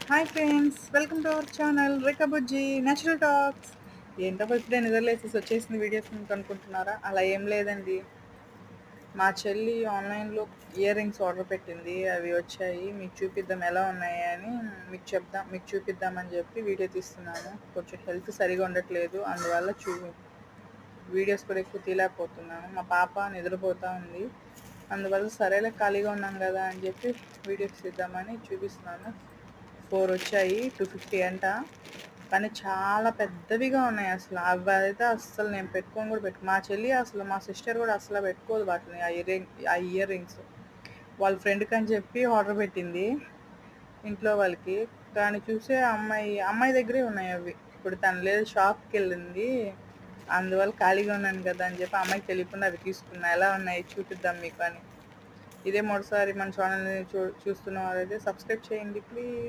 Hi friends, welcome to our channel Rekha Bujji natural talks. ఏంటో ఇప్పుడే నిద్రలేసేసి వచ్చేసింది videos మీకు అనుకుంటున్నారా? అలా ఏం లేదండి. మా చెల్లి ఆన్లైన్లో ఇయర్ రింగ్స్ ఆర్డర్ పెట్టింది. అవి వచ్చాయి. మీకు చూపిద్దాం ఎలా ఉన్నాయి అని, మీకు చూపిద్దామని చెప్పి వీడియో తీస్తున్నాను. కొంచెం హెల్త్ సరిగా ఉండట్లేదు, అందువల్ల వీడియోస్ కూడా ఎక్కువ తీయలేకపోతున్నాను. మా పాప నిద్రపోతూ ఉంది, అందువల్ల సరేలే ఖాళీగా ఉన్నాను కదా అని చెప్పి వీడియోస్ తీద్దామని చూపిస్తున్నాను. 4 వచ్చాయి, 250 అంట. కానీ చాలా పెద్దవిగా ఉన్నాయి అసలు. అవి అయితే అస్సలు నేను పెట్టుకొని కూడా మా చెల్లి అసలు, మా సిస్టర్ కూడా అసలు పెట్టుకోదు వాటిని. ఆ ఇయర్ రింగ్స్ వాళ్ళ ఫ్రెండ్కి అని చెప్పి ఆర్డర్ పెట్టింది ఇంట్లో వాళ్ళకి. కానీ చూసే అమ్మాయి దగ్గరే ఉన్నాయి అవి. ఇప్పుడు తను లేదు, షాప్కి వెళ్ళింది, అందువల్ల ఖాళీగా ఉన్నాను కదా అని చెప్పి అమ్మాయికి తెలియకుండా అవి తీసుకున్నా. ఎలా ఉన్నాయి చూపిద్దాం మీకు అని. ఇదే మొదటిసారి మన ఛానల్ని చూస్తున్న వారైతే సబ్స్క్రైబ్ చేయండి ప్లీజ్.